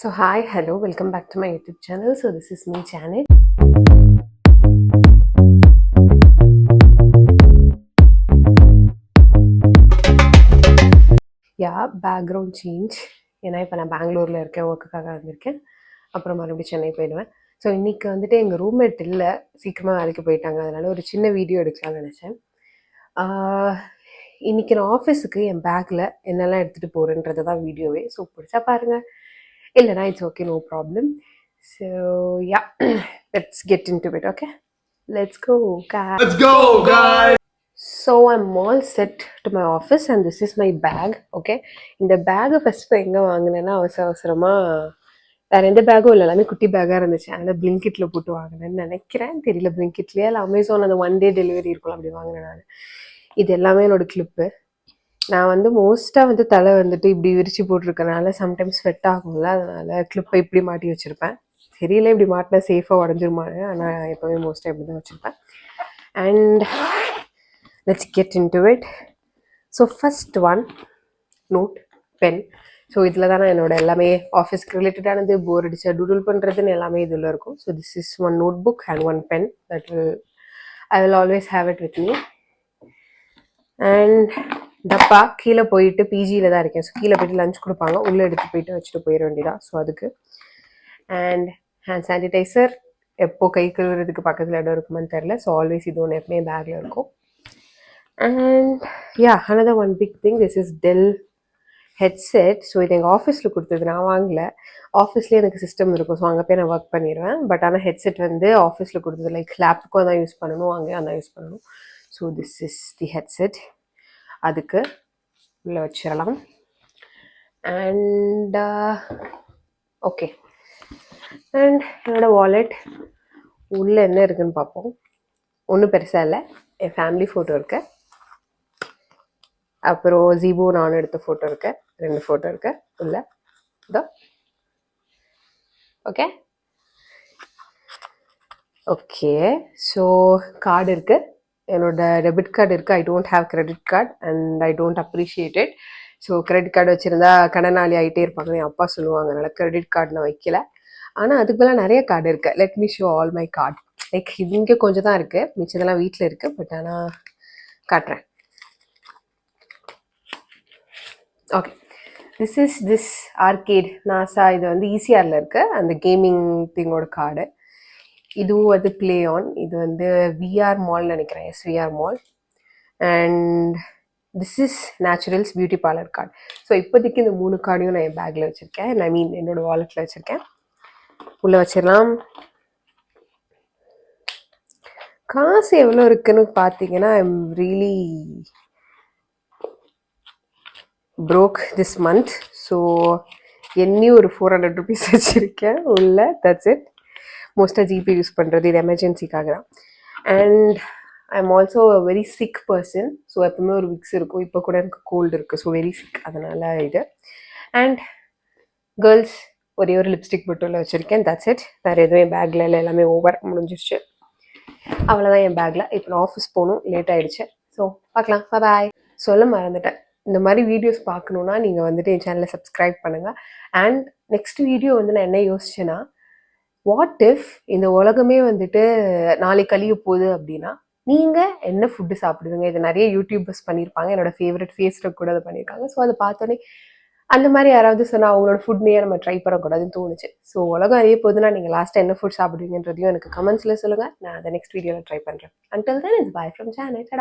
So hi, hello, welcome back to my YouTube channel. So this is me, Janet. Yeah, background change. ஏன்னா இப்போ நான் பெங்களூரில் இருக்கேன், ஒர்க்குக்காக வந்திருக்கேன். அப்புறம் மறுபடியும் சென்னை போயிடுவேன். ஸோ இன்றைக்கி வந்துட்டு எங்கள் ரூம்மேட் இல்லை, சீக்கிரமாக வேலைக்கு போயிட்டாங்க. அதனால் ஒரு சின்ன வீடியோ எடுக்கலாம்னு நினச்சேன். இன்றைக்கி நான் ஆஃபீஸுக்கு என் பேக்கில் என்னெல்லாம் எடுத்துகிட்டு போகிறேன்றது தான் வீடியோவே. ஸோ பிடிச்சா பாருங்கள், இல்லைனா it's okay, no problem. So yeah, let's get into it. Okay, let's go guys. So I'm all set to my office and this is my bag. Okay, இந்த பேக்கை ஃபஸ்ட்டு நான் எங்கே வாங்கினேன்னா அவசரமாக வேறு எந்த பேக்கும் இல்லை, எல்லாமே குட்டி பேக்காக இருந்துச்சு. அதனால் பிளிங்கிட்டில் போட்டு வாங்கினேன்னு நினைக்கிறேன், தெரியல. பிளிங்கிட்லேயே இல்லை அமேசான் அந்த 1 day டெலிவரி இருக்கும், அப்படி வாங்கினேன் நான். இது எல்லாமே என்னோடய கிளிப்பு. நான் வந்து மோஸ்ட்டாக வந்து தலை வந்துட்டு இப்படி விரித்து போட்டிருக்கனால சம்டைம்ஸ் ஸ்வெட் ஆகும்ல, அதனால் கிளிப்பை இப்படி மாட்டி வச்சுருப்பேன். தெரியல இப்படி மாட்டினா சேஃபாக உடஞ்சிருமான்னு, ஆனால் எப்போவுமே மோஸ்ட்டாக இப்படி தான் வச்சுருப்பேன். And let's get into it. So first one, note, pen. So இதில் தான் நான் என்னோட எல்லாமே ஆஃபீஸ்க்கு ரிலேட்டடானது, போர் அடிச்சா டூடுல் பண்ணுறதுன்னு எல்லாமே இதில் இருக்கும். So this is one notebook and one pen that I will always have it with me. And டப்பா கீழே போயிட்டு பிஜியில் தான் இருக்கேன். ஸோ கீழே போயிட்டு லஞ்ச் கொடுப்பாங்க, உள்ளே எடுத்து போயிட்டு வச்சுட்டு போயிட வேண்டியதான். ஸோ அதுக்கு. அண்ட் ஹேண்ட் சானிடைசர், எப்போ கை கழுவுறதுக்கு பக்கத்தில் இடம் இருக்குமான்னு தெரில. ஸோ ஆல்வேஸ் இது ஒன்று எப்பவுமே பேக்கில் இருக்கும். And yeah, another one big thing, this is Dell headset. So இது எங்கள் ஆஃபீஸில் கொடுத்தது, நான் வாங்கலை. ஆஃபீஸ்லேயே எனக்கு சிஸ்டம் இருக்கும், ஸோ அங்கே போய் நான் ஒர்க் பண்ணிடுவேன். பட் ஆனால் ஹெட்செட் வந்து ஆஃபீஸில் கொடுத்தது, லைக் லேப்டாப்புக்கும் அதான் யூஸ் பண்ணணும், அங்கேயும் அதான் யூஸ் பண்ணணும். So this is the headset, அதுக்கு உள்ளே வச்சிடலாம். அண்ட் ஓகே, அண்ட் என்னோடய வாலெட் உள்ளே என்ன இருக்குதுன்னு பார்ப்போம். ஒன்றும் பெருசாக இல்லை, என் ஃபேமிலி ஃபோட்டோ இருக்கு, அப்புறம் ஜீபோ நான் எடுத்த ஃபோட்டோ இருக்கு, 2 ஃபோட்டோ இருக்கு உள்ள. இதோ ஓகே ஓகே. ஸோ கார்டு இருக்குது, என்னோட டெபிட் கார்டு இருக்குது. I don't have credit card and I don't appreciate it. So credit card வச்சுருந்தா கடனாளி ஆகிட்டே இருப்பாங்க, என் அப்பா சொல்லுவாங்க. அதனால் கிரெடிட் கார்டு நான் வைக்கல. ஆனால் அதுக்கு மேலே நிறைய கார்டு இருக்குது. Let me show all my card. Like இது இங்கே கொஞ்சம் தான் இருக்குது, மிச்சதெல்லாம் வீட்டில் இருக்குது. பட் ஆனால் காட்டுறேன். ஓகே, திஸ் ஆர்கேட் நாசா, இது வந்து ஈசிஆரில் இருக்க அந்த கேமிங் திங்கோட கார்டு. இதுவும் வந்து ப்ளே ஆன், இது வந்து விஆர் மால் நினைக்கிறேன், SVR mall. And this is naturals beauty parlour card. So இப்போதைக்கு இந்த 3 கார்டையும் நான் என் பேக்கில் வச்சுருக்கேன், ஐ மீன் என்னோடய வாலெட்டில் வச்சுருக்கேன். உள்ளே வச்சிடலாம். காசு எவ்வளோ இருக்குன்னு பார்த்தீங்கன்னா, I am really broke this month. So என்னையும் ஒரு 400 rupees வச்சுருக்கேன் உள்ள, தட்ஸ் இட். மோஸ்ட்டாக ஜிபே யூஸ் பண்ணுறது இது எமர்ஜென்சிக்காக தான். And I am also a very sick person. So எப்பவுமே ஒரு விக்ஸ் இருக்கும், இப்போ கூட எனக்கு கோல்டு இருக்குது, ஸோ வெரி சிக், அதனால் இது. அண்ட் கேர்ள்ஸ் ஒரே ஒரு லிப்ஸ்டிக் பொட்டில் வச்சுருக்கேன், தட்ஸ் இட். வேறு எதுவும் பேக்கில் இல்லை, எல்லாமே ஓவர் முடிஞ்சிருச்சு. அவ்வளோதான் என் பேக்கில். இப்போ நான் ஆஃபீஸ் போகணும், லேட் ஆகிடுச்சு. ஸோ பார்க்கலாம், பாய். சொல்ல மறந்துட்டேன், இந்த மாதிரி வீடியோஸ் பார்க்கணுன்னா நீங்கள் வந்துட்டு என் சேனலை சப்ஸ்கிரைப் பண்ணுங்கள். அண்ட் நெக்ஸ்ட் வீடியோ வந்து நான் என்ன யோசிச்சேன்னா, வாட் இஃப் இந்த உலகமே வந்துட்டு நாளைக்கு கழிய போகுது அப்படின்னா நீங்கள் என்ன ஃபுட்டு சாப்பிடுவீங்க? இது நிறைய யூடியூபர்ஸ் பண்ணியிருப்பாங்க, என்னோட ஃபேவரட் ஃபேஸ்புக் கூட அதை பண்ணியிருக்காங்க. ஸோ அதை பார்த்தோன்னே அந்த மாதிரி யாராவது சொன்னால் அவங்களோட ஃபுட்னேயே நம்ம ட்ரை பண்ணக்கூடாதுன்னு தோணுச்சு. ஸோ உலகம் அறிய போகுதுன்னா நீங்கள் லாஸ்ட்டாக என்ன ஃபுட் சாப்பிடுவீங்கன்றதையும் எனக்கு கமெண்ட்ஸில் சொல்லுங்கள், நான் அதை நெக்ஸ்ட் வீடியோவில் ட்ரை பண்ணுறேன். Until then it's by from Janet.